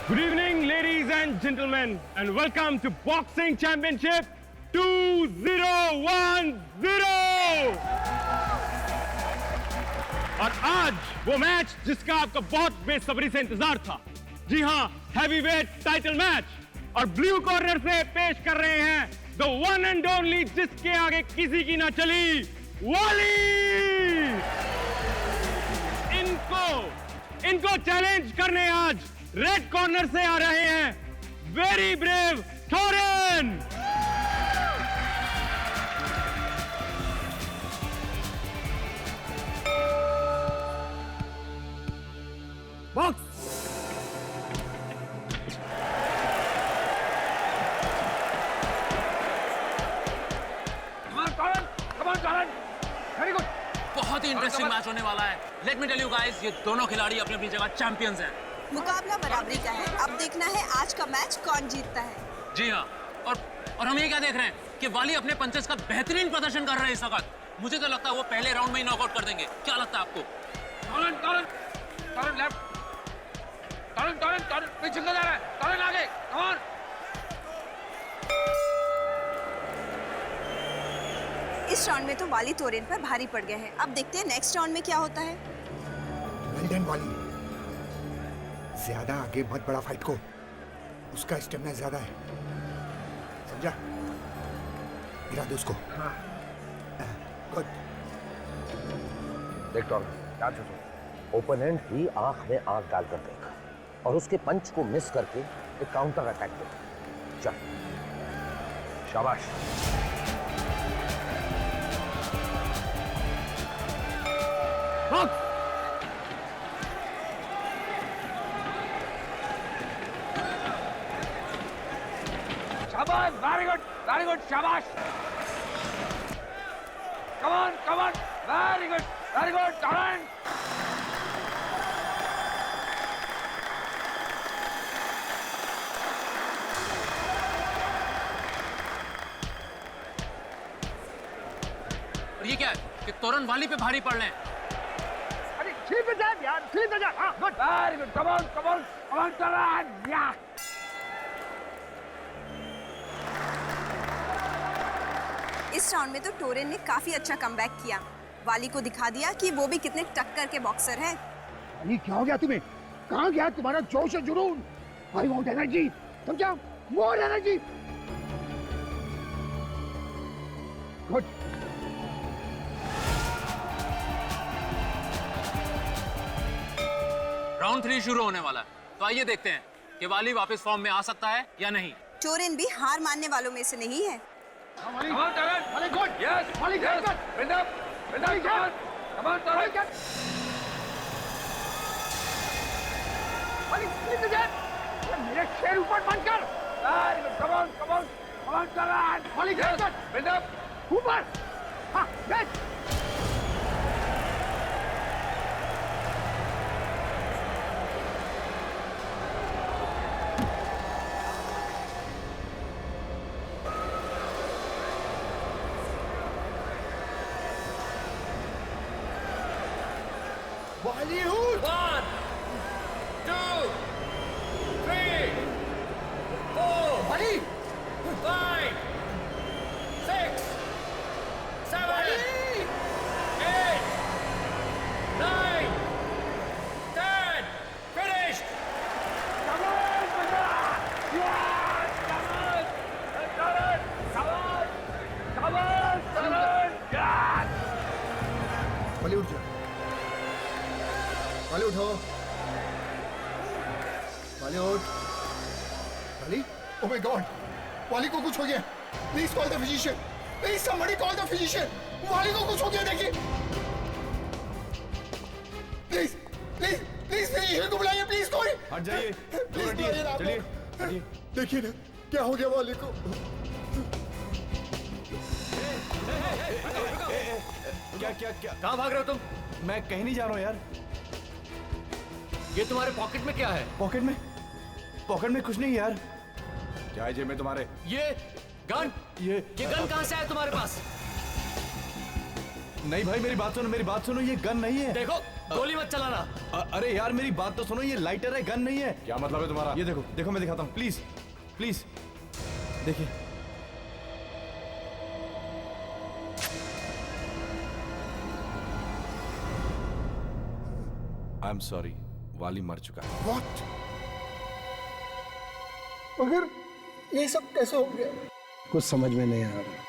Good evening, ladies and gentlemen, and welcome to Boxing Championship 2010. और आज वो match जिसका आपका बहुत बेसब्री से इंतजार था। जी हाँ, हैवीवेट टाइटल मैच। और ब्लू कॉर्नर से पेश कर रहे हैं द वन एंड ओनली, जिसके आगे किसी की ना चली, वाली। इनको चैलेंज करने आज रेड कॉर्नर से आ रहे हैं very brave Torren. Box. Very good. बहुत ही इंटरेस्टिंग मैच होने वाला है। Let me tell you guys, ये दोनों खिलाड़ी अपनी अपनी जगह चैंपियंस हैं। मुकाबला बराबरी का है। अब देखना है आज का मैच कौन जीतता है। जी हाँ, और हम ये क्या देख रहे हैं कि वाली अपने पंचेस का बेहतरीन प्रदर्शन कर रहे हैं इस वक्त। मुझे तो लगता है वो पहले राउंड में ही नॉकआउट कर देंगे। क्या लगता है आपको? टोरेन लेफ्ट, टोरेन पीछे जा रहा है, टोरेन आगे, कम ऑन। इस राउंड में तो वाली टोरेन पर भारी पड़ गए हैं। अब देखते हैं नेक्स्ट राउंड में क्या होता है। वेल डन वाली, ज्यादा आगे मत बढ़ा फाइट को, उसका स्टेमिना ज्यादा है, समझा? गिरा दो उसको। गुड। देख टॉर्न, क्या सोचो, ओपोनेंट की आंख में आंख डालकर देख और उसके पंच को मिस करके एक काउंटर अटैक दे। चल, शाबाश। शाबाश, वेरी गुड, शाबाश। Come on, very good, Torren. और ये क्या है कि तोरन वाली पे भारी पड़ रहे हैं। अरे ठीक है जान यार, ठीक है जान। हाँ, good, very good, come on Torrent, या। इस राउंड में तो टोरेन ने काफी अच्छा कमबैक किया। वाली को दिखा दिया कि वो भी कितने टक्कर के बॉक्सर हैं। अरे क्या हो गया तुम्हें? कहाँ गया तुम्हारा जोश और जुनून? आई वांट एनर्जी, समझा? More energy. गुड। राउंड 3 शुरू होने वाला है, तो आइए देखते हैं कि वाली वापस फॉर्म में आ सकता है या नहीं। टोरेन भी हार मानने वालों में से नहीं है। मेरे शेर ऊपर बंद कर। ऊपर। हाँ, बॉलीवुड। 1 2 3 4 वाली 5 6 7 8 9 10 finished। वाली उठ जा, वाली उठो, वाली उठ, वाली। ओह माय गॉड, वाली को कुछ हो गया। Please call the physician, please somebody call the physician. वाली को कुछ हो गया, देखिए। प्लीज प्लीज प्लीज फिजिशियन को बुलाइए, प्लीज कोई। हट जाइए, प्लीज चलिए, हटिए। देखिए ना क्या हो गया वाली को। क्या कहाँ भाग रहे हो तुम? मैं कहीं नहीं जा रहा हूँ यार। ये तुम्हारे पॉकेट में क्या है? पॉकेट में कुछ नहीं यार। क्या है जेब में तुम्हारे? ये गन, ये गन कहाँ से आया तुम्हारे पास? नहीं भाई, मेरी बात सुनो, ये गन नहीं है। देखो गोली मत चलाना। अरे यार मेरी बात तो सुनो, ये लाइटर है, गन नहीं है। क्या मतलब है तुम्हारा? ये देखो देखो, मैं दिखाता हूँ, प्लीज प्लीज देखिए। आई एम सॉरी, वाली मर चुका है। What? मगर ये सब कैसे हो गया? कुछ समझ में नहीं आ रहा।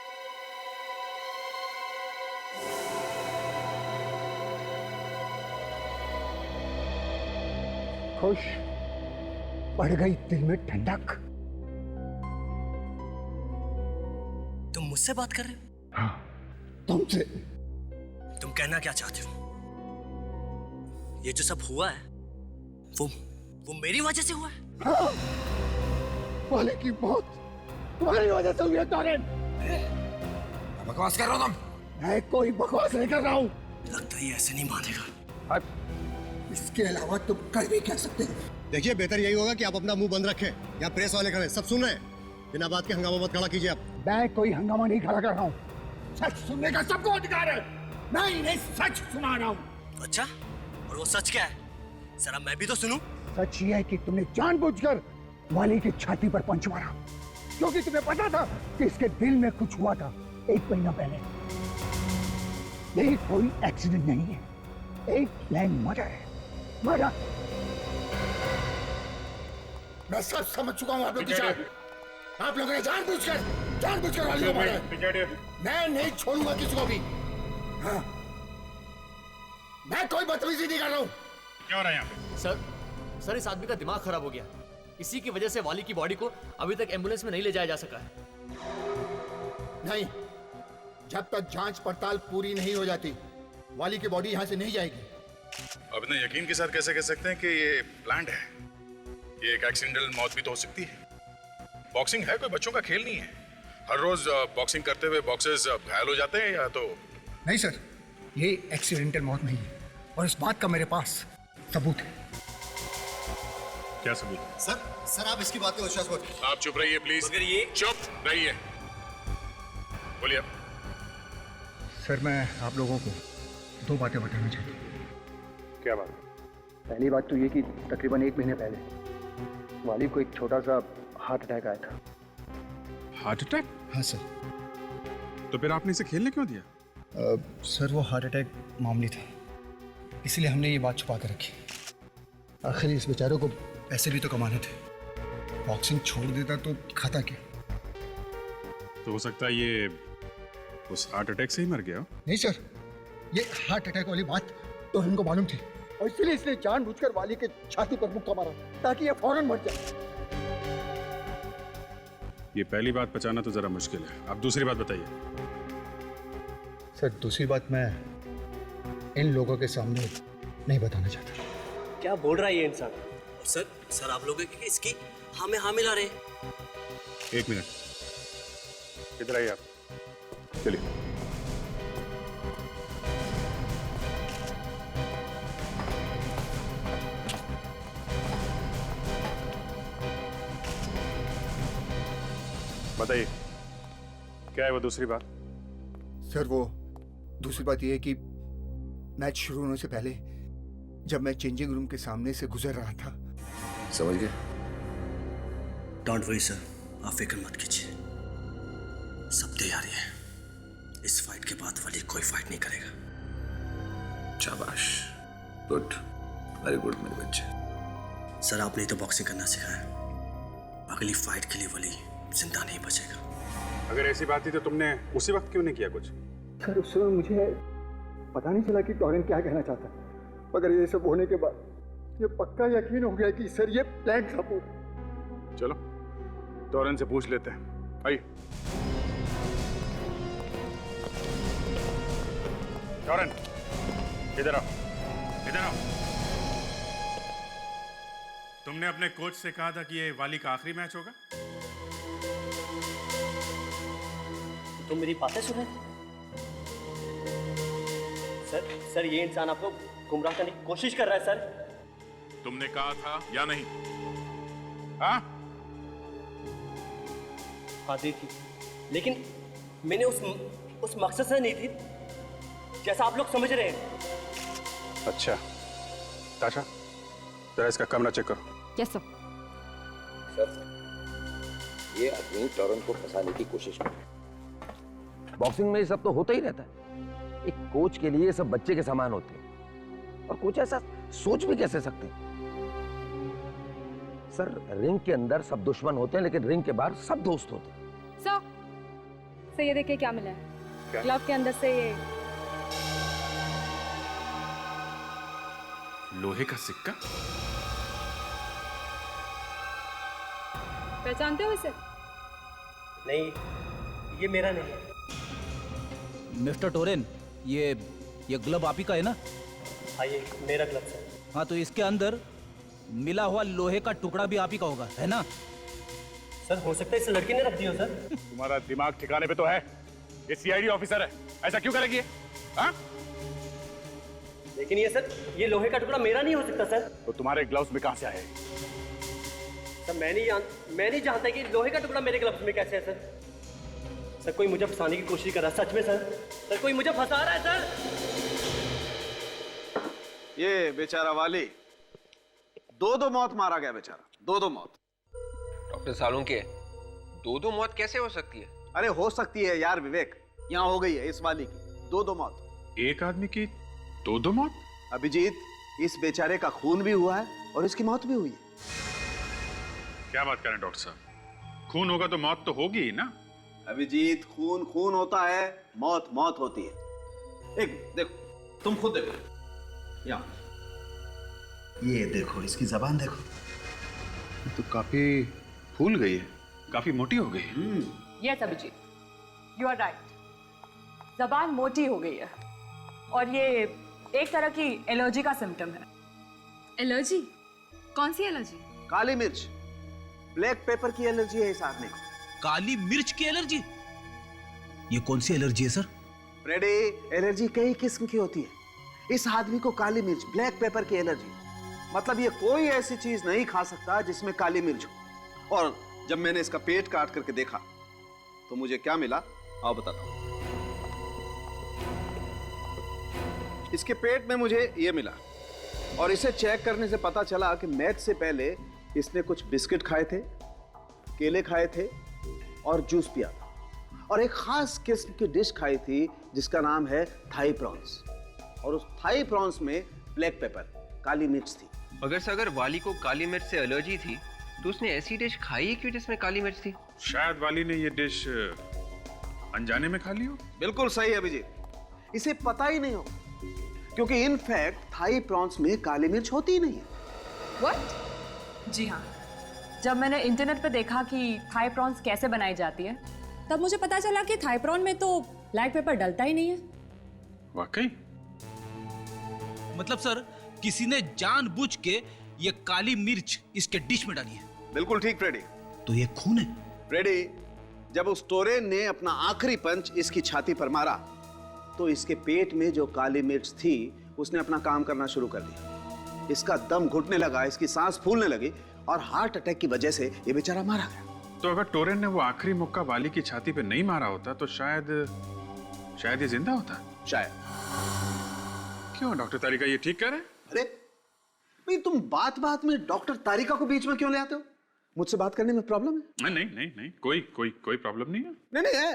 खुश बढ़ गई दिल में ठंडक। तुम मुझसे बात कर रहे हो? हाँ, तुमसे। तुम कहना क्या चाहते हो? ये जो सब हुआ है वो मेरी वजह से हुआ है? हाँ, वाले की मौत तुम्हारी वजह से हुई है टॉरेन। बकवास कर रहा हो तुम? मैं कोई बकवास नहीं कर रहा हूँ। लगता है ये ऐसे नहीं मानेगा। इसके अलावा तुम कर भी कह सकते हो। देखिए, बेहतर यही होगा कि आप अपना मुंह बंद रखें। यहाँ प्रेस वाले खड़े, सब सुन रहे हैं। बिना बात के हंगामा मत खड़ा कीजिए आप। मैं कोई हंगामा नहीं खड़ा कर रहा हूँ। सच सुनने का सबको अधिकार है। मैं इन्हें सच सुना रहा हूँ। अच्छा, और वो सच क्या है? जरा मैं भी तो सुनूं। सच ये है कि तुमने जानबूझकर वाली की छाती पर पंच मारा, क्योंकि तुम्हें पता था कि इसके दिल में कुछ हुआ था 1 महीना पहले। यही कोई एक्सीडेंट नहीं है, एक प्लान मर्डर है। मर्डर। मैं सब समझ चुका हूँ आप लोग की चाल। आप लोगों ने जानबूझकर वाली को मारा है। मैं नहीं छोड़ूंगा किसी को भी। हाँ, मैं कोई बदतमीजी नहीं कर रहा हूँ। क्या हो रहा है यहाँ पे? सर इस आदमी का दिमाग खराब हो गया। इसी की वजह से वाली की बॉडी को अभी तक एम्बुलेंस में नहीं ले जाया जा सका है। नहीं, जब तक जांच पड़ताल पूरी नहीं हो जाती वाली की बॉडी यहाँ से नहीं जाएगी। अब इतने यकीन के साथ कैसे कह सकते हैं कि ये प्लान्ड है? ये एक एक्सीडेंटल मौत भी तो हो सकती है। बॉक्सिंग है कोई बच्चों का खेल नहीं है। हर रोज बॉक्सिंग करते हुए बॉक्सर्स घायल हो जाते हैं या तो। नहीं सर, ये एक्सीडेंटल मौत नहीं है और इस बात का मेरे पास सबूत है। क्या सबूत? सर आप इसकी बात पे विश्वास मत कीजिए। आप चुप रहिए प्लीज। मगर ये चुप रहिए। बोलिए। सर, मैं आप लोगों को 2 बातें बताना चाहता हूँ। क्या बात? पहली बात तो ये कि तकरीबन 1 महीने पहले वाली को एक छोटा सा हार्ट अटैक आया था। Heart attack? हाँ सर। तो फिर आपने इसे खेलने क्यों दिया? सर वो हार्ट अटैक मामूली था, इसलिए हमने ये बात छुपा कर रखी। आखिर इस बेचारे को पैसे भी तो कमाने थे। बॉक्सिंग छोड़ देता तो खाता क्या? तो हो सकता है ये उस हार्ट अटैक से ही मर गया हो? नहीं सर, ये हार्ट अटैक वाली बात तो हमको मालूम थी और इसलिए इसने जानबूझकर वाली के छाती पर मुक्का मारा ताकि ये फौरन मर जाए। ये पहली बात पहचाना तो जरा मुश्किल है। आप दूसरी बात बताइए। सर दूसरी बात मैं इन लोगों के सामने नहीं बताना चाहता। क्या बोल रहा है ये इंसान? सर आप लोग इसकी हाँ में हाँ मिला रहे हैं। 1 मिनट, इधर आइए आप। चलिए। बताइए, क्या है वो दूसरी बात? सर वो दूसरी बात ये है कि मैच शुरू होने से पहले जब मैं चेंजिंग रूम के सामने से गुजर रहा था। समझ गए? डोंट वरी सर, आप फिक्र मत कीजिए, सब तैयारी है। इस फाइट के बाद वाली कोई फाइट नहीं करेगा। शाबाश, गुड, वेरी गुड मेरे बच्चे। सर आपने तो बॉक्सिंग करना सिखाया, अगली फाइट के लिए वाली जिंदा नहीं बचेगा। अगर ऐसी बात थी तो तुमने उसी वक्त क्यों नहीं किया कुछ? सर उस समय मुझे पता नहीं चला कि टॉरेन क्या कहना चाहता, मगर ये सब होने के बाद ये पक्का यकीन हो गया कि सर ये प्लान था पूरा। चलो टॉरेन से पूछ लेते हैं। आइए। टॉरेन, इधर आओ, इधर आओ। तुमने अपने कोच से कहा था कि ये वाली का आखिरी मैच होगा। तुम मेरी बातें सुन रहे थे? सर ये इंसान आपको गुमराह करने की कोशिश कर रहा है सर। तुमने कहा था या नहीं? हाँ? हाँ दी थी, लेकिन मैंने उस मकसद से नहीं थी जैसा आप लोग समझ रहे हैं। अच्छा, ताशा, जरा इसका कमरा चेक करो। Yes sir. सर, ये आदमी टोरन को फंसाने की कोशिश कर रहा है। बॉक्सिंग में ये सब तो होता ही रहता है। एक कोच के लिए ये सब बच्चे के समान होते हैं, और कोच ऐसा सोच भी कैसे सकते हैं? सर, रिंग के अंदर सब दुश्मन होते हैं, लेकिन रिंग के बाहर सब दोस्त होते हैं। सर ये देखिए क्या मिला है। ग्लव के अंदर से ये लोहे का सिक्का। पहचानते हो इसे? नहीं, ये मेरा नहीं है। मिस्टर टोरेन, ये ग्लव आप ही का है ना? हाँ, ये मेरा ग्लव है। हाँ, तो इसके अंदर मिला हुआ लोहे का टुकड़ा भी आप ही का होगा, है ना? सर, हो सकता है इस लड़के ने रख दिया हो सर। तुम्हारा दिमाग ठिकाने पे तो है? ये सीआईडी ऑफिसर है, ऐसा क्यों करेगी? हाँ? लेकिन ये सर, ये लोहे का टुकड़ा मेरा नहीं हो सकता सर। तो तुम्हारे ग्लव्स में कहां से आए? सर, मैं नहीं जानता कि लोहे का टुकड़ा मेरे ग्लव्स में कैसे है सर। सर, कोई मुझे फंसाने की कोशिश कर रहा है, सच में सर। सर, कोई मुझे फंसा रहा है सर। ये बेचारा वाली, दो मौत मारा गया बेचारा, दो मौत। डॉक्टर सालुंके, दो मौत कैसे हो सकती है? अरे हो सकती है यार विवेक, यहाँ हो गई है इस वाली की दो मौत। एक आदमी की दो मौत? अभिजीत, इस बेचारे का खून भी हुआ है और इसकी मौत भी हुई है। क्या बात करें डॉक्टर साहब, खून होगा तो मौत तो होगी ही ना? अभिजीत, खून होता है, मौत होती है। एक देखो, तुम खुद देखो, यहाँ ये देखो, इसकी जबान देखो, तो काफी फूल गई है, काफी मोटी हो गई है। Yes Abhijit, you are right. जबान मोटी हो गई है और ये एक तरह की एलर्जी का सिम्टम है। एलर्जी? कौन सी एलर्जी? काली मिर्च, ब्लैक पेपर की एलर्जी है इस आदमी को। काली मिर्च की एलर्जी? ये कौन सी एलर्जी है सर? फ्रेडी, एलर्जी कई किस्म की होती है। इस आदमी को काली मिर्च, ब्लैक पेपर की एलर्जी। मतलब ये कोई ऐसी चीज नहीं खा सकता जिसमें काली मिर्च हो। और जब मैंने इसका पेट काट करके देखा तो मुझे क्या मिला, आओ बताता हूं। इसके पेट में मुझे ये मिला, और इसे चेक करने से पता चला कि मैच से पहले इसने कुछ बिस्किट खाए थे, केले खाए थे और जूस पिया था, और एक खास किस्म की डिश खाई थी जिसका नाम है थाई प्रॉन्स। और उस थाई प्रॉन्स में ब्लैक पेपर, काली मिर्च थी। अगर वाली को काली मिर्च से एलर्जी थी तो उसने ऐसी डिश खाई क्यों जिसमें काली मिर्च थी? शायद वाली ने ये डिश अनजाने में खा ली हो। बिल्कुल सही अभिजीत, इसे पता ही नहीं हो, क्योंकि इनफैक्ट थाई प्रॉन्स में काली मिर्च होती ही नहीं है। व्हाट? जी हाँ, जब मैंने इंटरनेट पे देखा कि थाई प्रॉन्स कैसे बनाई जाती है, तब मुझे पता चला कि थाई प्रॉन में तो ब्लैक पेपर डलता ही नहीं है। वाकई? मतलब सर, किसी ने जानबूझ के ये काली मिर्च इसके डिश में डाली है। बिल्कुल ठीक फ्रेडी। तो ये खून है? फ्रेडी, जब उस टोरेन ने अपना आखिरी पंच इसकी छाती पर मारा तो इसके पेट में जो काली मिर्च थी उसने अपना काम करना शुरू कर दिया। इसका दम घुटने लगा, इसकी सांस फूलने लगी, और हार्ट अटैक की वजह से ये बेचारा मारा गया। तो अगर टोरेन ने वो आखिरी मुक्का वाली की छाती पे नहीं मारा होता तो शायद ये जिंदा होता। शायद। क्यों डॉक्टर तारिका ये ठीक कह रहे हैं? अरे भाई, तुम बात में डॉक्टर तारिका को बीच में क्यों ले आते हो? मुझसे बात करने में प्रॉब्लम है? नहीं, कोई प्रॉब्लम नहीं है। नहीं है,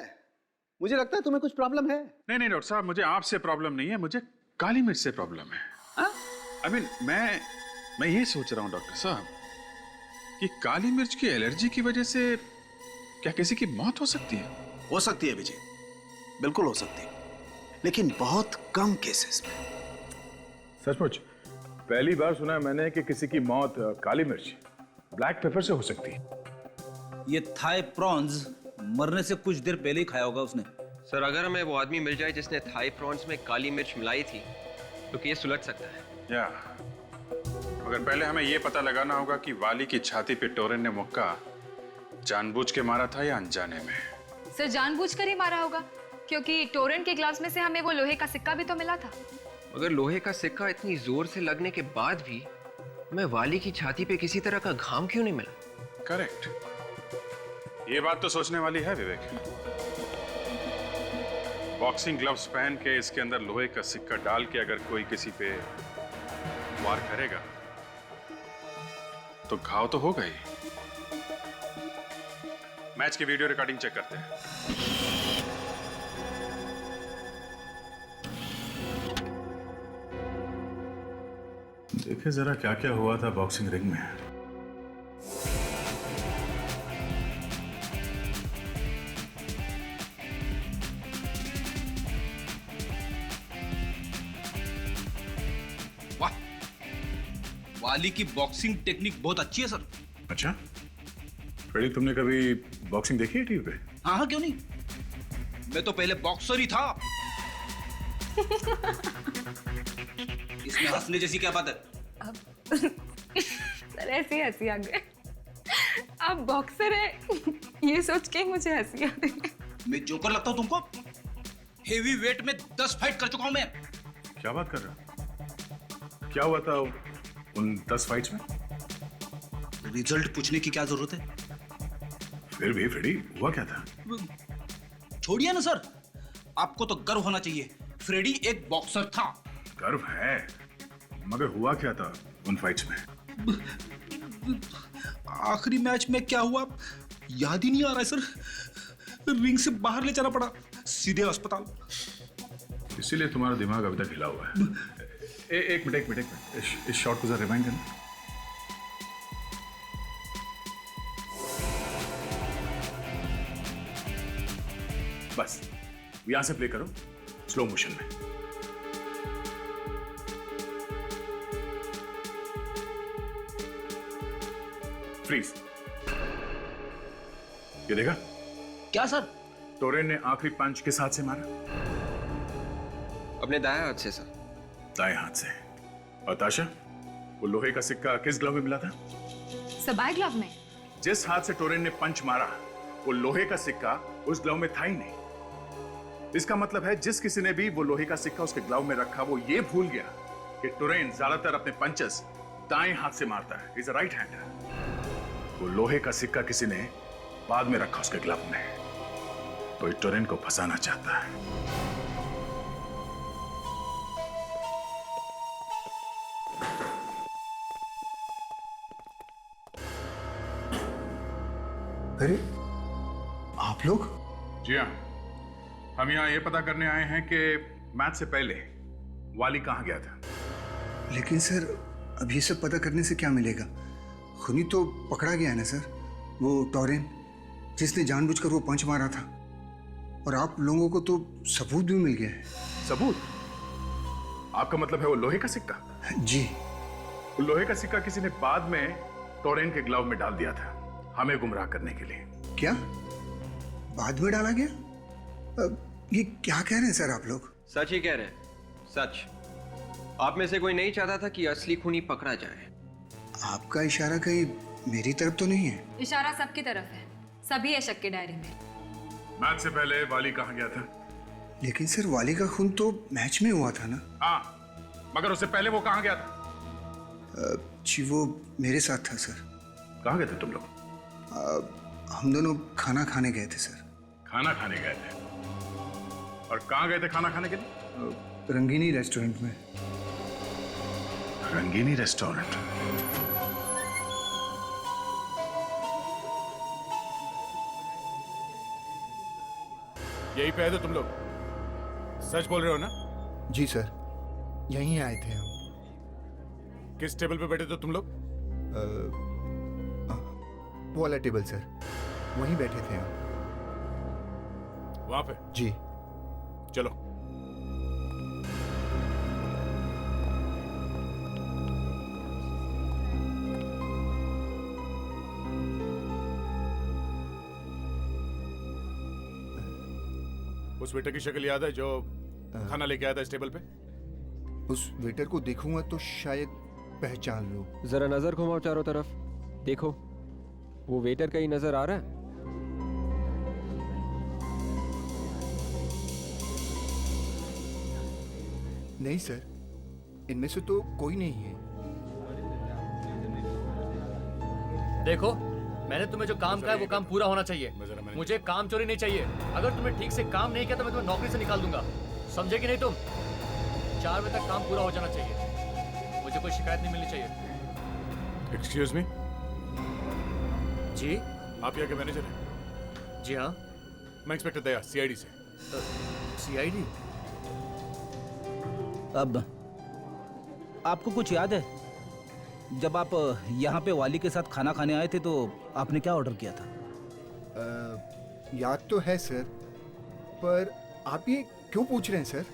मुझे लगता है तुम्हें कुछ प्रॉब्लम है। नहीं डॉक्टर साहब, मुझे आपसे प्रॉब्लम नहीं है, मुझे काली मिर्च से प्रॉब्लम है। आई मीन, मैं ये सोच रहा हूँ डॉक्टर साहब कि काली मिर्च की एलर्जी की वजह से क्या किसी की मौत हो सकती है? हो सकती है विजय, बिल्कुल हो सकती है, लेकिन बहुत कम केसेस में। सचमुच पहली बार सुना है मैंने कि किसी की मौत काली मिर्च, ब्लैक पेपर से हो सकती है। ये थाई प्रॉन्स मरने से कुछ देर पहले ही खाया होगा उसने। सर, अगर हमें वो आदमी मिल जाए जिसने थाई प्रॉन्स में काली मिर्च मिलाई थी तो केस सुलझ सकता है। या मगर पहले हमें यह पता लगाना होगा कि वाली की छाती पे टोरेन ने मुक्का जानबूझ के मारा था या अनजाने में। सर, जानबूझकर ही मारा होगा, क्योंकि टोरेन के ग्लव्स में से हमें वो लोहे का सिक्का भी तो मिला था। अगर लोहे का सिक्का इतनी जोर से लगने के बाद भी हमें वाली की छाती पे किसी तरह का घाम क्यों नहीं मिला? करेक्ट, ये बात तो सोचने वाली है विवेक। बॉक्सिंग ग्लव्स पहन के इसके अंदर लोहे का सिक्का डाल के अगर कोई किसी पे वार करेगा तो घाव तो होगा ही। मैच की वीडियो रिकॉर्डिंग चेक करते हैं। देखे जरा क्या क्या हुआ था बॉक्सिंग रिंग में। वाह, वाली की बॉक्सिंग टेक्निक बहुत अच्छी है सर। अच्छा फ्रेडी, तुमने कभी बॉक्सिंग देखी है टीवी पे? हाँ हाँ, क्यों नहीं, मैं तो पहले बॉक्सर ही था। इसमें हंसने जैसी क्या बात है? सर ऐसी हंसी आ गई। आप बॉक्सर है ये सोच के मुझे हंसी आ रही। मैं जोकर लगता हूँ तुमको? हेवी वेट में 10 फाइट कर चुका हूं मैं। क्या बात कर रहे हो? क्या हुआ था उन 10 फाइट्स में? रिजल्ट पूछने की क्या जरूरत है? फिर भी फ्रेडी, हुआ क्या था? छोड़िए ना सर, आपको तो गर्व होना चाहिए। फ्रेडी एक बॉक्सर था। गर्व है, मगर हुआ क्या था उन फाइट्स में? आखिरी मैच में क्या हुआ याद ही नहीं आ रहा है सर। रिंग से बाहर ले जाना पड़ा, सीधे अस्पताल। इसीलिए तुम्हारा दिमाग अभी तक हिला हुआ है। एक मिनट, इस शॉट को जरा रिवाइंड करना। बस यहां से प्ले करो स्लो मोशन में। फ्रीज। ये देखा? क्या सर? टोरेन ने आखिरी पंच किस हाथ से मारा? अपने दाएं हाथ से सर। दाएं हाथ से। और ताशा, वो लोहे का सिक्का किस ग्लव में मिला था? सबाई ग्लव में। जिस हाथ से टोरेन ने पंच मारा वो लोहे का सिक्का उस ग्लव में था ही नहीं। इसका मतलब है जिस किसी ने भी वो लोहे का सिक्का उसके ग्लव में रखा वो ये भूल गया कि टोरेन ज्यादातर अपने पंचेस दाएं हाथ से मारता है। Is a right hander. वो लोहे का सिक्का किसी ने बाद में रखा उसके ग्लव में, तो टोरेन को फंसाना चाहता है। अरे आप लोग? जी हाँ, हम यहाँ ये पता करने आए हैं कि मैच से पहले वाली कहाँ गया था। लेकिन सर अब ये सब पता करने से क्या मिलेगा? खूनी तो पकड़ा गया है ना सर, वो टोरेन जिसने जानबूझकर वो पंच मारा था। और आप लोगों को तो सबूत भी मिल गया है। सबूत? आपका मतलब है वो लोहे का सिक्का? जी। वो लोहे का सिक्का किसी ने बाद में टोरेन के ग्लव में डाल दिया था हमें गुमराह करने के लिए। क्या बाद में डाला गया? ये क्या कह रहे हैं सर आप लोग? सच ही कह रहे हैं, सच। आप में से कोई नहीं चाहता था कि असली खूनी पकड़ा जाए। आपका इशारा कहीं मेरी तरफ तो नहीं है? इशारा सबकी तरफ है, सभी है शक की डायरी में। मैच से पहले वाली कहाँ गया था? लेकिन सर वाली का खून तो मैच में हुआ था ना? हाँ, मगर उससे पहले वो कहाँ गया था? जी वो मेरे साथ था सर। कहाँ गए थे तुम लोग? हम दोनों खाना खाने गए थे सर। खाना खाने गए थे? और कहाँ गए थे खाना खाने के लिए? रंगीनी रेस्टोरेंट में। रंगीनी रेस्टोरेंट? यही पे है तो तुम लोग सच बोल रहे हो ना? जी सर, यहीं आए थे हम। किस टेबल पे बैठे थे तुम लोग? वो वाला टेबल सर, वहीं बैठे थे हम। वहां पे? जी। चलो। उस वेटर की शक्ल याद है जो खाना लेके आया था इस टेबल पे? उस वेटर को देखूंगा तो शायद पहचान लूं। जरा नजर घुमाओ चारों तरफ, देखो वो वेटर कहीं नजर आ रहा है? नहीं सर, इनमें से तो कोई नहीं है। देखो, मैंने तुम्हें जो काम कहा है वो काम पूरा होना चाहिए। मुझे काम चोरी नहीं चाहिए। अगर तुमने ठीक से काम नहीं किया तो मैं तुम्हें नौकरी से निकाल दूंगा। समझे कि नहीं तुम? 4 बजे तक काम पूरा हो जाना चाहिए। मुझे कोई शिकायत नहीं मिलनी चाहिए। एक्सक्यूज मी, जी आप यहाँ के मैनेजर हैं? जी हाँ। मैं इंस्पेक्टर दया, सीआईडी से। सीआईडी? अब आपको कुछ याद है, जब आप यहाँ पे वाली के साथ खाना खाने आए थे तो आपने क्या ऑर्डर किया था? याद तो है सर, पर आप ये क्यों पूछ रहे हैं सर?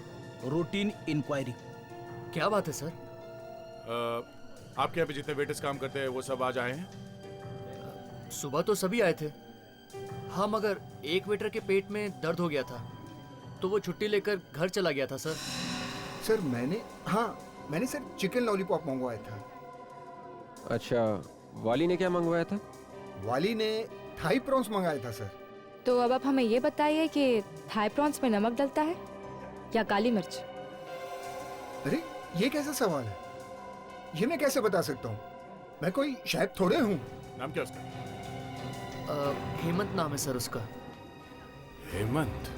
Routine inquiry. क्या बात है सर? आपके यहाँ पे जितने वेटर्स काम करते हैं वो सब आज आए हैं? सुबह तो सभी आए थे। हाँ, मगर एक वेटर के पेट में दर्द हो गया था तो वो छुट्टी लेकर घर चला गया था सर। सर मैंने सर चिकन लॉलीपॉप मंगवाया था। अच्छा, वाली ने क्या मंगवाया था? वाली ने थाई प्रॉन्स मंगाया था सर। तो अब आप हमें ये बताइए कि थाई प्रॉन्स में नमक डलता है या काली मिर्च? अरे ये कैसा सवाल है, ये मैं कैसे बता सकता हूँ? मैं कोई शेफ थोड़े हूँ। नाम क्या उसका? हेमंत नाम है सर उसका। हेमंत?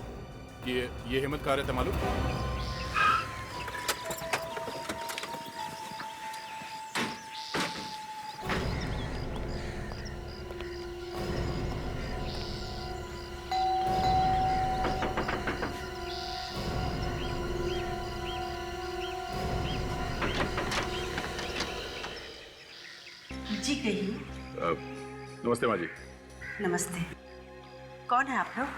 ये हेमंत कहाँ रहता मालूम? जी कहिए। नमस्ते माँ जी। नमस्ते। कौन है आप लोग?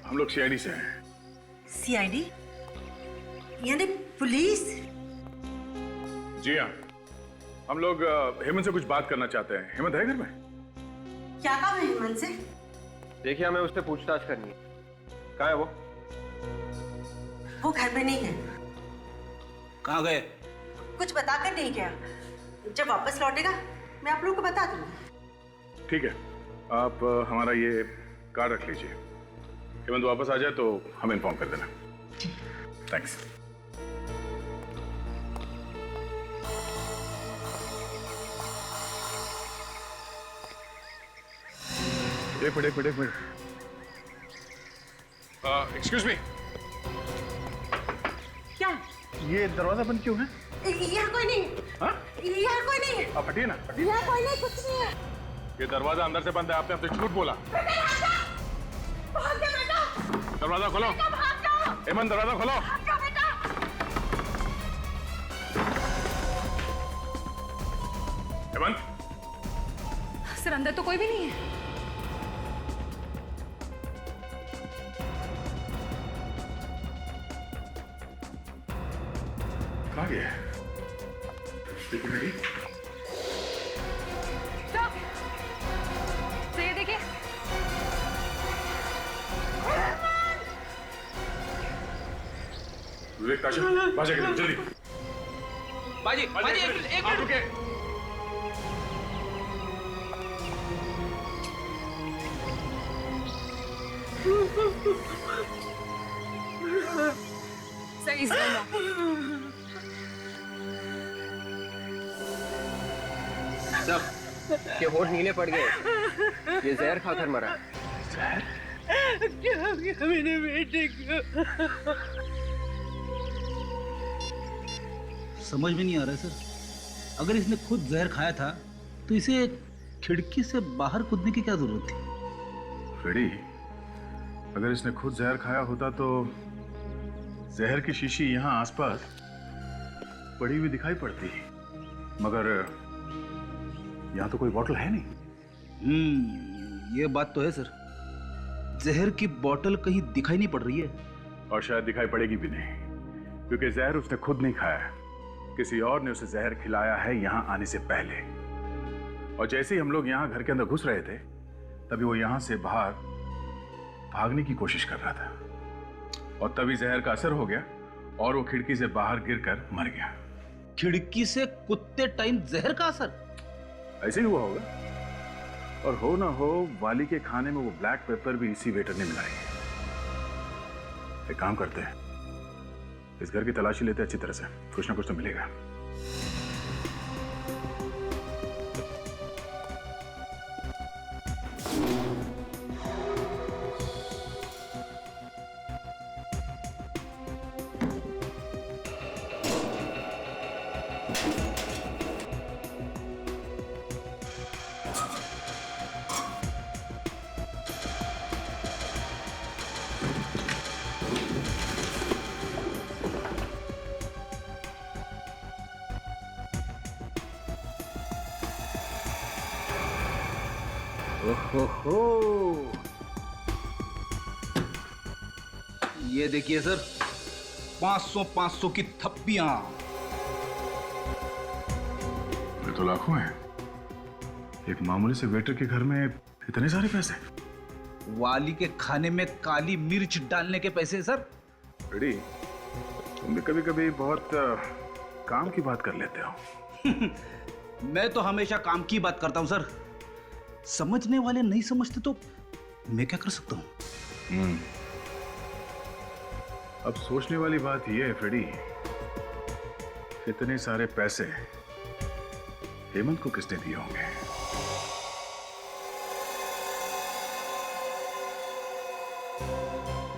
हम लोग सीआईडी से हैं। सीआईडी यानी पुलिस? जी हाँ, हम लोग हेमंत से कुछ बात करना चाहते हैं। हेमंत है घर में? क्या काम है हेमंत से? देखिए, हमें उससे पूछताछ करनी है। कहाँ है वो? वो घर में नहीं है। कहाँ गए? कुछ बताकर नहीं गया। जब वापस लौटेगा मैं आप लोगों को बता दूंगी। ठीक है, आप हमारा ये कार्ड रख लीजिए। हेमंत वापस आ जाए तो हमें इन्फॉर्म कर देना। थैंक्स। एक मिनट। Excuse me. क्या? ये दरवाजा बंद क्यों है? यहाँ कोई नहीं। हाँ? यहाँ कोई नहीं है। आप हटिए ना। यहाँ कोई नहीं, कुछ नहीं है। ये दरवाजा अंदर से बंद है, आपने अब तक झूठ बोला। भाग जा बेटा। दरवाजा खोलो। भाग जाओ। हेमंत, दरवाजा खोलो। भाग जाओ बेटा। हेमंत। सर अंदर तो कोई भी नहीं है। कहाँ गया? तो ये देखिए। विवेक, ताशा, बाजा के जल्दी। बाजी, एक मिनट। आप रुके। सही सुना। सब के होठ नीले पड़ गए। ये जहर खाकर मरा। जहर? क्या हो गया मेरे बेटे को? समझ में नहीं आ रहा है सर। अगर इसने खुद जहर खाया था तो इसे खिड़की से बाहर कूदने की क्या जरूरत थी? फ्रेडी, अगर इसने खुद जहर खाया होता तो जहर की शीशी यहाँ आसपास पड़ी हुई दिखाई पड़ती, मगर यहाँ तो कोई बोतल है नहीं। ये बात तो है सर। जहर की बोतल कहीं दिखाई नहीं पड़ रही है। और शायद दिखाई पड़ेगी भी नहीं, क्योंकि जहर उसने खुद नहीं खाया है, किसी और ने उसे जहर खिलाया है यहाँ आने से पहले। और जैसे ही हम लोग यहाँ घर के अंदर घुस रहे थे, तभी वो यहाँ से बाहर भागने की कोशिश कर रहा था, और तभी जहर का असर हो गया और वो खिड़की से बाहर गिरकर मर गया। खिड़की से कूदते टाइम जहर का असर? ऐसे ही हुआ होगा, और हो ना हो वाली के खाने में वो ब्लैक पेपर भी इसी वेटर ने मिलाई। एक काम करते हैं, इस घर की तलाशी लेते हैं अच्छी तरह से, कुछ ना कुछ तो मिलेगा। ओहो, ये देखिए सर, 500 की थप्पियां। ये तो लाखों हैं। एक मामूली से वेटर के घर में इतने सारे पैसे। वाली के खाने में काली मिर्च डालने के पैसे सर। रेडी, तुम भी कभी कभी बहुत काम की बात कर लेते हो। मैं तो हमेशा काम की बात करता हूं सर। समझने वाले नहीं समझते तो मैं क्या कर सकता हूं? अब सोचने वाली बात यह है फ्रेडी, इतने सारे पैसे हेमंत को किसने दिए होंगे?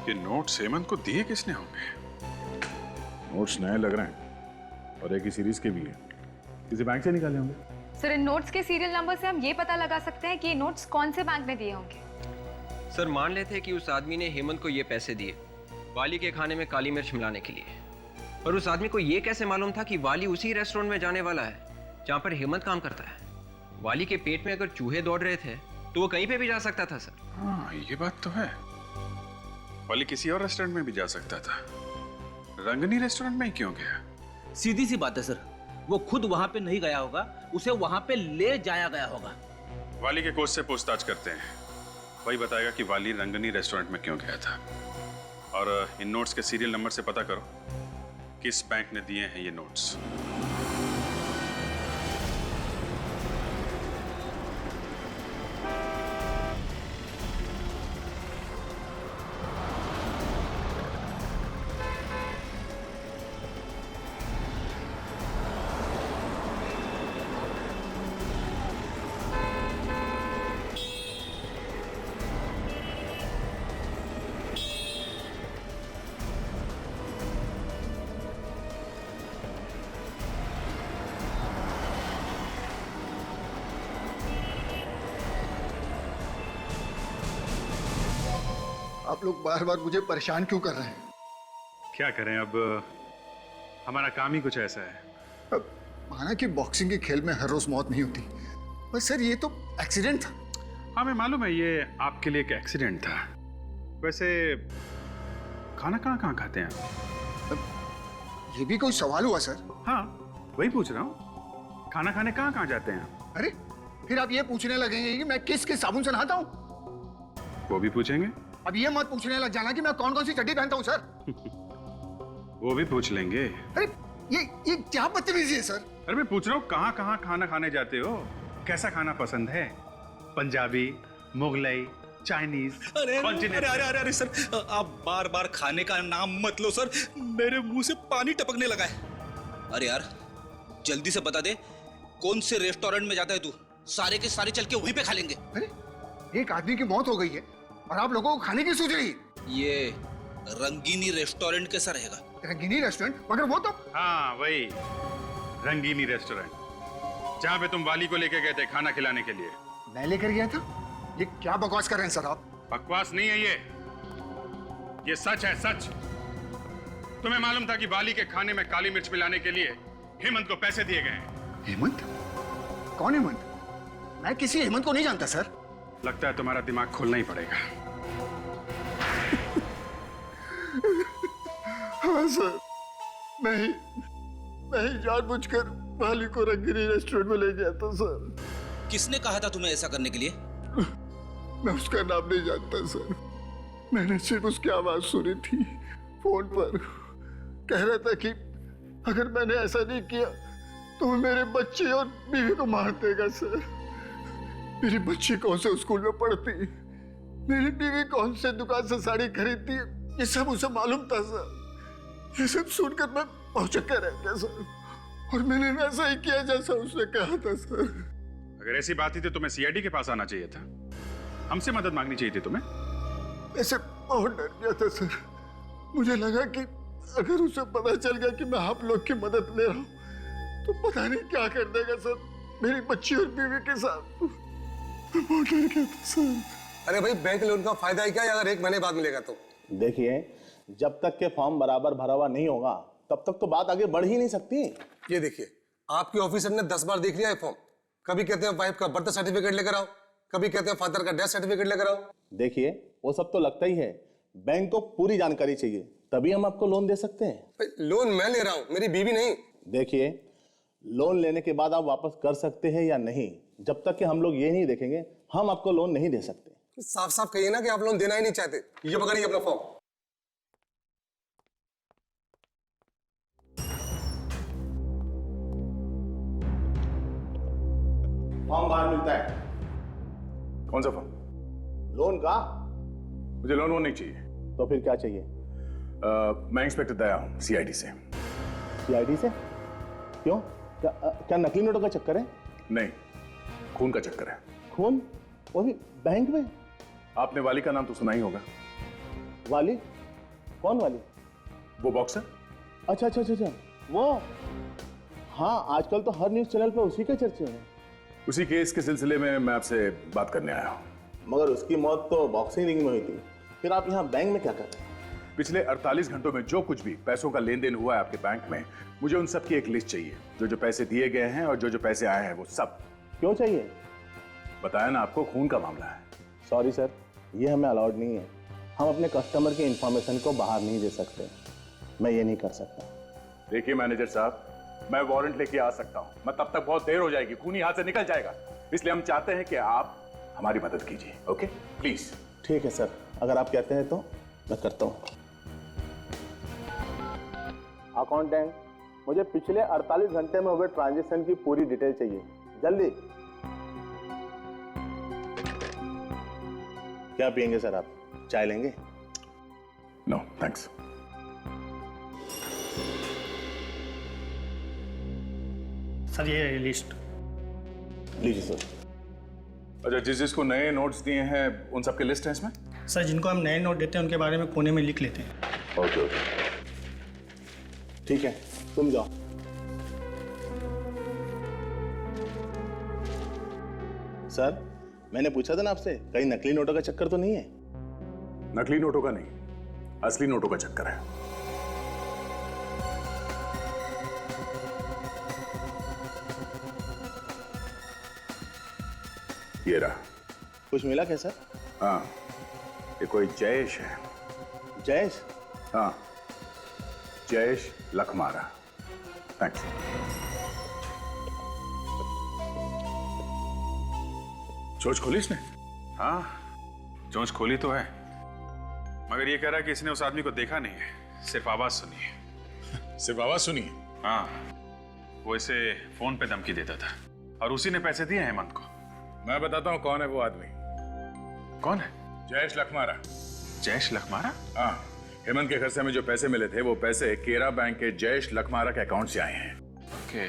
ये नोट्स हेमंत को दिए किसने होंगे? नोट्स नए लग रहे हैं और एक ही सीरीज के भी है। किसी बैंक से निकाले होंगे। सर, इन नोट्स के सीरियल नंबर से हम ये पता लगा सकते हैं कि ये नोट्स कौन से बैंक में दिए होंगे। सर मान लेते हैं कि उस आदमी ने हेमंत को ये पैसे दिए वाली के खाने में काली मिर्च मिलाने के लिए, पर उस आदमी को ये कैसे मालूम था कि वाली उसी रेस्टोरेंट में जाने वाला है जहाँ पर हेमंत काम करता है? वाली के पेट में अगर चूहे दौड़ रहे थे तो वो कहीं पे भी जा सकता था सर। हाँ, ये बात तो है। वाली किसी और रेस्टोरेंट में भी जा सकता था, रंगनी रेस्टोरेंट में ही क्यों गया? सीधी सी बात है सर, वो खुद वहां पे नहीं गया होगा, उसे वहां पे ले जाया गया होगा। वाली के कोच से पूछताछ करते हैं, वही बताएगा कि वाली रंगनी रेस्टोरेंट में क्यों गया था। और इन नोट्स के सीरियल नंबर से पता करो किस बैंक ने दिए हैं ये नोट्स। आप लोग बार बार मुझे परेशान क्यों कर रहे हैं? क्या करें, अब हमारा काम ही कुछ ऐसा है। अब माना कि बॉक्सिंग के खेल में हर रोज मौत नहीं होती, पर सर ये तो एक्सीडेंट था। हाँ मैं मालूम है, ये आपके लिए एक एक्सीडेंट था। वैसे खाना कहाँ खाते हैं आप? ये भी कोई सवाल हुआ सर? हाँ वही पूछ रहा हूँ, खाना खाने कहाँ जाते हैं? अरे फिर आप ये पूछने लगेंगे कि मैं किस किस साबुन से नहाता हूँ? वो भी पूछेंगे। अब ये मत पूछने लग जाना कि मैं कौन कौन सी चड्डी पहनता हूँ सर। वो भी पूछ लेंगे। अरे ये क्या बदतमीजी है सर? अरे मैं पूछ रहा हूँ कहाँ खाना खाने जाते हो, कैसा खाना पसंद है? पंजाबी, मुगलई, चाइनीज? अरे अरे सर, आप बार बार खाने का नाम मत लो सर, मेरे मुंह से पानी टपकने लगा है। अरे यार जल्दी से बता दे, कौन से रेस्टोरेंट में जाता है तू? सारे के सारे चल के वहीं पे खा लेंगे। अरे एक आदमी की मौत हो गई है और आप लोगों को खाने की सूझ रही है। ये रंगीनी रेस्टोरेंट कैसा रहेगा? रंगीनी रेस्टोरेंट? मगर वो तो हाँ वही रंगीनी रेस्टोरेंट, जहाँ पे तुम वाली को लेके गए थे खाना खिलाने के लिए। मैं लेकर गया था? ये क्या बकवास कर रहे हैं सर आप? बकवास नहीं है ये सच है, सच। तुम्हें मालूम था कि वाली के खाने में काली मिर्च मिलाने के लिए हेमंत को पैसे दिए गए हैं। हेमंत? कौन हेमंत? मैं किसी हेमंत को नहीं जानता सर। लगता है तुम्हारा दिमाग खोलना ही पड़ेगा। हाँ सर, मैं ही जानबूझकर वाली को रंगीनी रेस्टोरेंट में ले गया था सर। किसने कहा था तुम्हें ऐसा करने के लिए? मैं उसका नाम नहीं जानता सर, मैंने सिर्फ उसकी आवाज सुनी थी फोन पर। कह रहा था कि अगर मैंने ऐसा नहीं किया तो वो मेरे बच्चे और बीवी को मार देगा सर। मेरी बच्ची कौन से स्कूल में पढ़ती, मेरी बीवी कौन से दुकान से साड़ी खरीदती, ये सब उसे मालूम था सर। ये सब सुनकर मैं भौचक्का रह गया सर, और मैंने वैसा ही किया जैसा उसने कहा था सर। अगर ऐसी बात थी तो तुम्हें सीआईडी के पास आना चाहिए था, हमसे मदद मांगनी चाहिए थी तुम्हें। ऐसे बहुत डर गया था सर, मुझे लगा कि अगर उसे पता चल गया कि मैं आप लोग की मदद ले रहा हूँ तो पता नहीं क्या कर देगा सर मेरी बच्ची और बीवी के साथ। बहुत डर गया था सर। अरे भाई बैंक लोन का फायदा ही क्या है अगर 1 महीने बाद मिलेगा तो? देखिए, जब तक के फॉर्म बराबर भरा हुआ नहीं होगा तब तक तो बात आगे बढ़ ही नहीं सकती। ये देखिए, आपके ऑफिसर ने 10 बार देख लिया है फॉर्म। कभी कहते हैं वाइफ का बर्थ सर्टिफिकेट लेकर आओ, कभी कहते हैं फादर का डेथ सर्टिफिकेट लेकर आओ। देखिए वो सब तो लगता ही है, बैंक को पूरी जानकारी चाहिए तभी हम आपको लोन दे सकते हैं। लोन मैं ले रहा हूँ, मेरी बीवी नहीं। देखिए लोन लेने के बाद आप वापस कर सकते हैं या नहीं, जब तक कि हम लोग ये नहीं देखेंगे हम आपको लोन नहीं दे सकते। साफ साफ कहिए ना कि आप लोन देना ही नहीं चाहते। ये पकड़िए अपना फॉर्म। फॉर्म बाहर मिलता है। कौन सा फॉर्म? लोन का? मुझे लोन वोन नहीं चाहिए। तो फिर क्या चाहिए? मैं इंस्पेक्टर दया हूँ, सीआईडी से। सीआईडी से? क्यों? क्या नकली नोटों का चक्कर है? नहीं, खून का चक्कर है। खून? वो भी बैंक में? आपने वाली का नाम तो सुना ही होगा। वाली? कौन वाली? वो बॉक्सर। अच्छा अच्छा अच्छा, वो हाँ, आजकल तो हर न्यूज चैनल पे उसी के चर्चे हैं। उसी केस के सिलसिले में मैं आपसे बात करने आया हूँ। मगर उसकी मौत तो बॉक्सिंग रिंग में हुई थी, फिर आप यहाँ बैंक में क्या कर रहे हैं? पिछले 48 घंटों में जो कुछ भी पैसों का लेन देन हुआ है आपके बैंक में, मुझे उन सब की एक लिस्ट चाहिए। जो जो पैसे दिए गए हैं और जो जो पैसे आए हैं वो सब। क्यों चाहिए? बताया ना आपको, खून का मामला है। सॉरी सर, ये हमें अलाउड नहीं है। हम अपने कस्टमर की इंफॉर्मेशन को बाहर नहीं दे सकते। मैं ये नहीं कर सकता। देखिए मैनेजर साहब, मैं वारंट लेके आ सकता हूँ, मैं तब तक बहुत देर हो जाएगी, खूनी हाथ से निकल जाएगा। इसलिए हम चाहते हैं कि आप हमारी मदद कीजिए। Okay please. ठीक है सर, अगर आप कहते हैं तो मैं करता हूँ। अकाउंटेंट, मुझे पिछले 48 घंटे में हुए ट्रांजैक्शन की पूरी डिटेल चाहिए, जल्दी। क्या पियेंगे सर आप? चाय लेंगे? No thanks. सर ये लिस्ट लीजिए सर। अच्छा, जिसको नए नोट्स दिए हैं उन सबके लिस्ट है इसमें? सर जिनको हम नए नोट देते हैं उनके बारे में कोने में लिख लेते हैं। ओके ओके, ठीक है, तुम जाओ। सर मैंने पूछा था ना आपसे, कहीं नकली नोटों का चक्कर तो नहीं है? नकली नोटों का नहीं, असली नोटों का चक्कर है। ये रहा। कुछ मिला क्या सर? हाँ, ये कोई जयेश है। जयेश? हाँ, जयेश लखमारा। थैंक्स। चोंच खोली इसने? हाँ, चोंच खोली तो है, मगर ये कह रहा है कि इसने उस आदमी को देखा नहीं है, सिर्फ आवाज सुनी है। सिर्फ आवाज सुनी है? हाँ, वो इसे फोन पे धमकी देता था और उसी ने पैसे दिए हेमंत को। मैं बताता हूँ कौन है वो आदमी। कौन है? जयेश लखमारा। जयेश लखमारा? हाँ, हेमंत के घर से हमें जो पैसे मिले थे वो पैसे केरा बैंक के जयेश लखमारा के अकाउंट से आए हैं। ओके,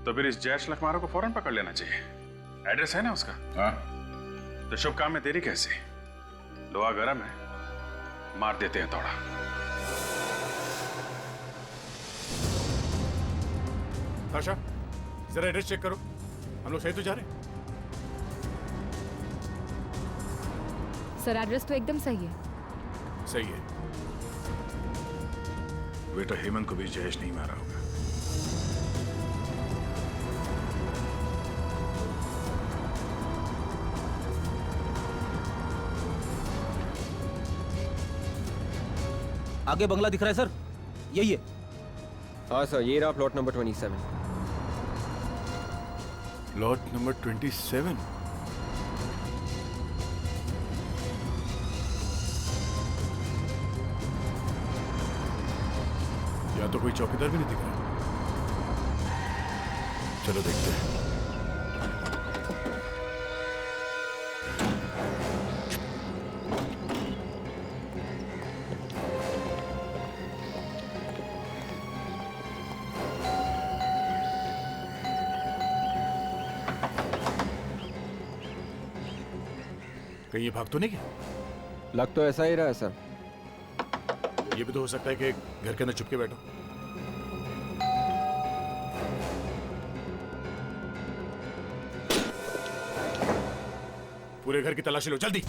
तो फिर इस जयेश लखमारा को फौरन पकड़ लेना चाहिए। एड्रेस है ना उसका? हाँ। तो शुभ काम में देरी कैसे? लोहा गरम है, मार देते हैं थोड़ा। ताशा, जरा एड्रेस चेक करो, हम लोग सही तो जा रहे हैं? सर एड्रेस तो एकदम सही है। सही है। बेटा हेमंत को भी जयेश नहीं मारा होगा। आगे बंगला दिख रहा है सर, यही है। हाँ सर, ये रहा प्लॉट नंबर 27। Plot number 27? या तो कोई चौकीदार भी नहीं दिख रहा। चलो देखते हैं। कहीं ये भाग तो नहीं गया? लग तो ऐसा ही रहा है सर। ये भी तो हो सकता है कि घर के अंदर छुप के बैठो। पूरे घर की तलाशी लो जल्दी।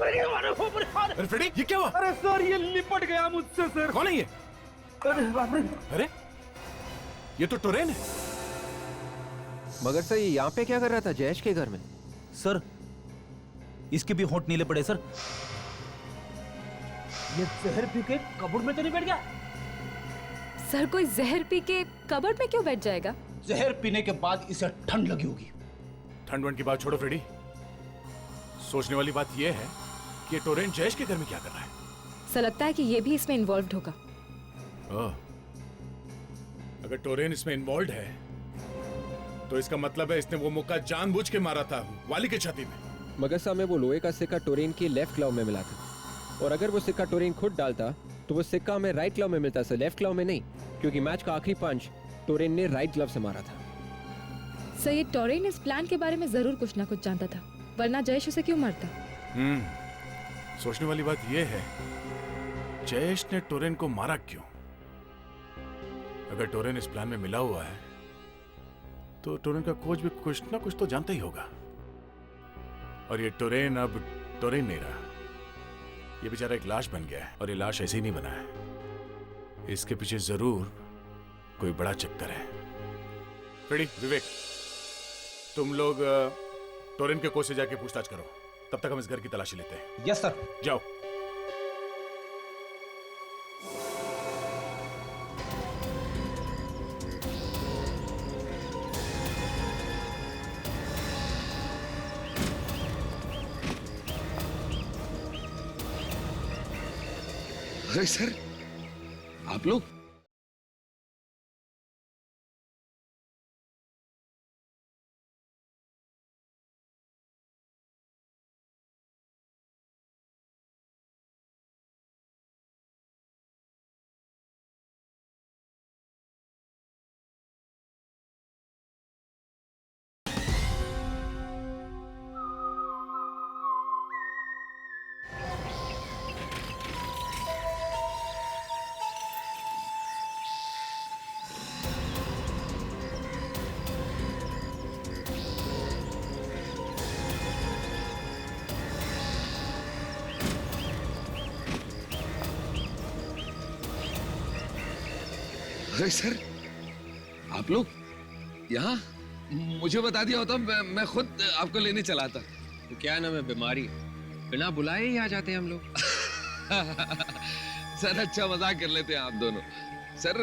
अरे फ्रेडी, ये क्या हुआ? अरे सर, ये लिपट गया मुझसे सर। कौन है ये? अरे बाप रे। अरे ये तो टोरेन है। मगर सर ये यहाँ पे क्या कर रहा था जयेश के घर में? सर इसके भी होंठ नीले पड़े सर। ये जहर पी के कबर्ड में तो नहीं बैठ गया? सर कोई जहर पी के कबर्ड में क्यों बैठ जाएगा? जहर पीने के बाद इसे ठंड लगी होगी। ठंड वंड की बात छोड़ो फ्रेडी, सोचने वाली बात यह है कि टोरेन जयेश के घर में क्या कर रहा है? सर लगता है कि ये भी इसमें इन्वॉल्व होगा। ओह, अगर टोरेन इसमें इन्वॉल्व है तो इसका मतलब है इसने वो मुक्का जानबूझ के मारा था वाली की छाती में। मगर साहब में वो लोहे का सिक्का टोरेन के लेफ्ट क्लव में मिला था, और अगर वो सिक्का टोरेन खुद डालता तो वो सिक्का हमें राइट क्लव में मिलता सर, लेफ्ट क्लव में नहीं, क्योंकि मैच का आखिरी पंच टोरेन ने राइट ग्लव से मारा था। सर ये टोरेन इस प्लान के बारे में जरूर कुछ ना कुछ जानता था, वरना जयेश उसे क्यों मारता? सोचने वाली बात यह है जयेश ने टोरेन को मारा क्यों? अगर टोरेन इस प्लान में मिला हुआ है तो टोरेन का कोच भी कुछ ना कुछ तो जानता ही होगा, और ये टोरेन अब टोरेन नहीं रहा, ये बेचारा एक लाश बन गया है, और ये लाश ऐसे ही नहीं बना है, इसके पीछे जरूर कोई बड़ा चक्कर है। फ्रेडी, विवेक, तुम लोग टोरेन के कोच से जाके पूछताछ करो, तब तक हम इस घर की तलाशी लेते हैं। Yes sir. जाओ। अरे सर, आप लोग? अरे सर, आप लोग यहाँ? मुझे बता दिया होता मैं खुद आपको लेने चला था। तो क्या नाम है, बीमारी बिना बुलाए ही आ जाते हैं हम लोग। सर अच्छा मजाक कर लेते हैं आप दोनों। सर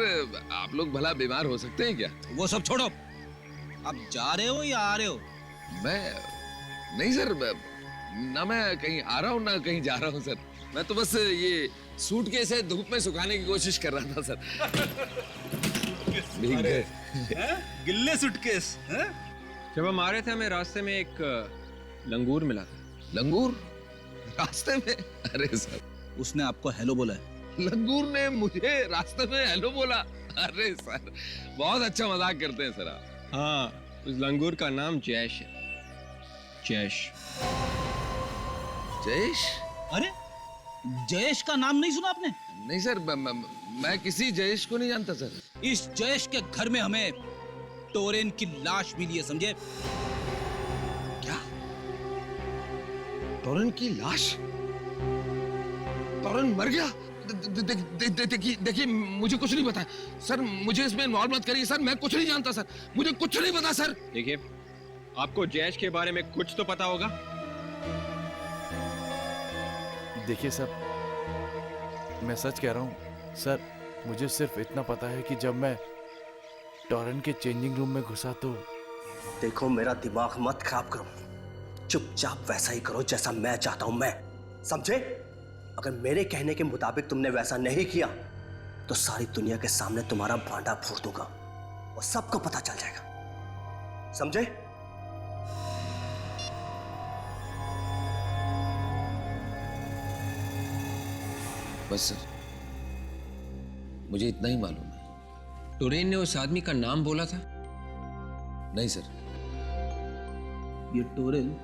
आप लोग भला बीमार हो सकते हैं क्या? वो सब छोड़ो, आप जा रहे हो या आ रहे हो? मैं नहीं सर, ना मैं कहीं आ रहा हूँ ना कहीं जा रहा हूँ सर, मैं तो बस ये सूटकेस है धूप में सुखाने की कोशिश कर रहा था सर। गिल्ले सूटकेस? जब हम आ रहे थे हमें रास्ते में एक लंगूर मिला था। लंगूर रास्ते में? अरे सर, उसने आपको हेलो बोला है? लंगूर ने मुझे रास्ते में हेलो बोला? अरे सर बहुत अच्छा मजाक करते हैं सर आप। हाँ, उस लंगूर का नाम जयेश है। जयेश। जयेश? अरे जयेश का नाम नहीं सुना आपने? नहीं सर, मैं किसी जयेश को नहीं जानता सर। इस जयेश के घर में हमें टोरेन की लाश मिली है, समझे? क्या? टोरेन की लाश? टोरेन मर गया? देखिए मुझे कुछ नहीं पता सर, मुझे इसमें इन्वॉल्व मत करिए सर, मैं कुछ नहीं जानता सर, मुझे कुछ नहीं पता सर। देखिए आपको जयेश के बारे में कुछ तो पता होगा। देखिए सर, मैं सच कह रहा हूँ सर, मुझे सिर्फ इतना पता है कि जब मैं टोरेन के चेंजिंग रूम में घुसा तो। देखो मेरा दिमाग मत खराब करो, चुपचाप वैसा ही करो जैसा मैं चाहता हूं, मैं, समझे? अगर मेरे कहने के मुताबिक तुमने वैसा नहीं किया तो सारी दुनिया के सामने तुम्हारा भांडा फोड़ दूंगा और सबको पता चल जाएगा, समझे? बस सर, मुझे इतना ही मालूम है। टोरेन ने उस आदमी का नाम बोला था? नहीं सर। ये टोरेन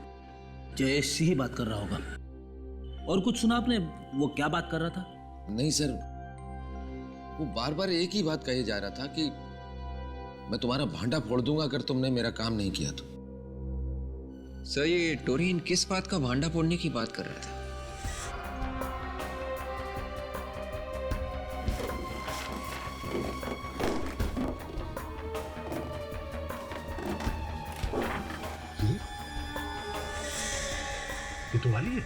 जयेश से ही बात कर रहा होगा। और कुछ सुना आपने? वो क्या बात कर रहा था? नहीं सर, वो बार बार एक ही बात कहे जा रहा था कि मैं तुम्हारा भांडा फोड़ दूंगा अगर तुमने मेरा काम नहीं किया तो। सर ये टोरेन किस बात का भांडा फोड़ने की बात कर रहा था? तो वाली है।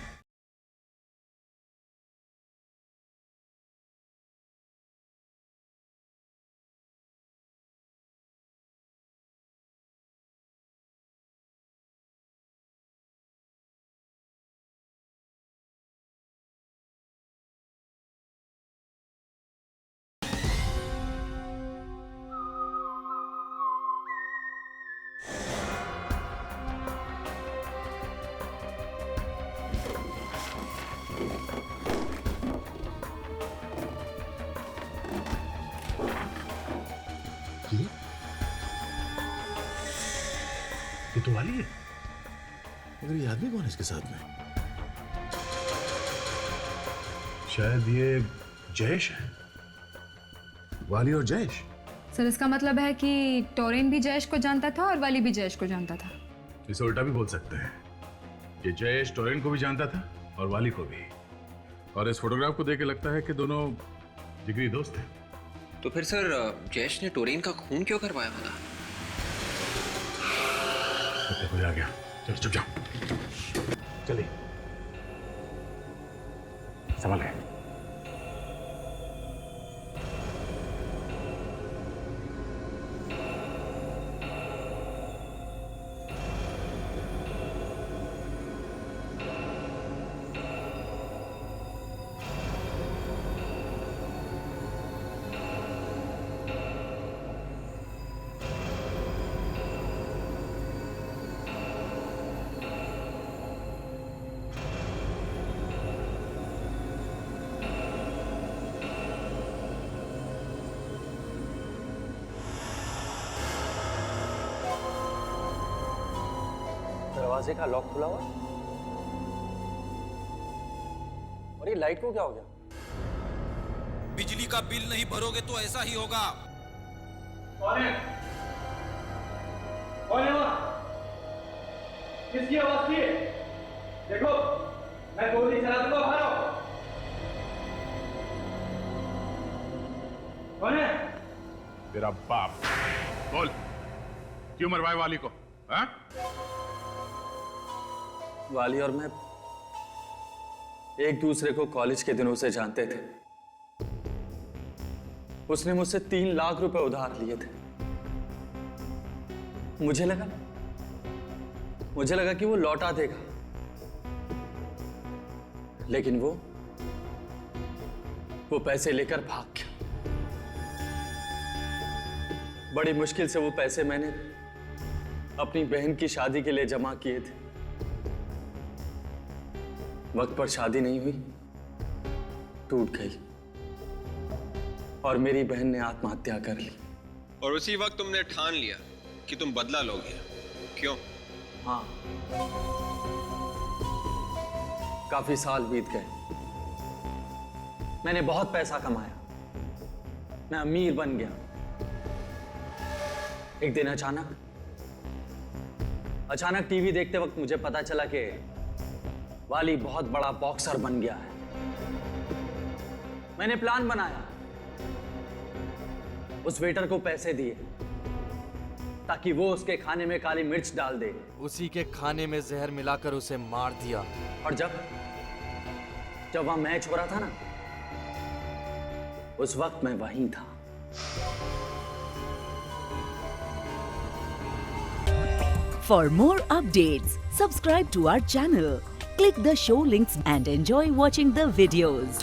ये तो वाली है, मगर ये आदमी कौन है इसके साथ में? शायद ये जयेश है। वाली और जयेश। सर इसका मतलब है कि टोरेन भी जयेश को जानता था और वाली भी जयेश को जानता था। इसे उल्टा भी बोल सकते हैं। ये जयेश टोरेन को भी जानता था और वाली को भी। और इस फोटोग्राफ को देख के लगता है कि दोनों जिगरी दोस्त हैं। तो फिर सर जयेश ने टोरेन का खून क्यों करवाया होगा? कोई आ गया। चलो चुप जाओ। चलिए संभाल है। दरवाजे का लॉक खुला हुआ और ये लाइट को क्या हो गया? बिजली का बिल नहीं भरोगे तो ऐसा ही होगा। कौन है? कौन है वहाँ? किसकी आवाज थी? देखो मैं गोली चला दूंगा, बाहर आओ। कौन है? तेरा बाप। बोल, क्यों मरवाए वाली को? हाँ? वाली और मैं एक दूसरे को कॉलेज के दिनों से जानते थे। उसने मुझसे 3 लाख रुपए उधार लिए थे। मुझे लगा कि वो लौटा देगा, लेकिन वो पैसे लेकर भाग गया। बड़ी मुश्किल से वो पैसे मैंने अपनी बहन की शादी के लिए जमा किए थे। वक्त पर शादी नहीं हुई, टूट गई और मेरी बहन ने आत्महत्या कर ली। और उसी वक्त तुमने ठान लिया कि तुम बदला लोगे। क्यों? हाँ, काफी साल बीत गए। मैंने बहुत पैसा कमाया, मैं अमीर बन गया। एक दिन अचानक टीवी देखते वक्त मुझे पता चला कि वाली बहुत बड़ा बॉक्सर बन गया है। मैंने प्लान बनाया, उस वेटर को पैसे दिए ताकि वो उसके खाने में काली मिर्च डाल दे। उसी के खाने में जहर मिलाकर उसे मार दिया। और जब वहां मैच हो रहा था ना, उस वक्त मैं वहीं था। For more updates, subscribe to our channel, click the show links and enjoy watching the videos.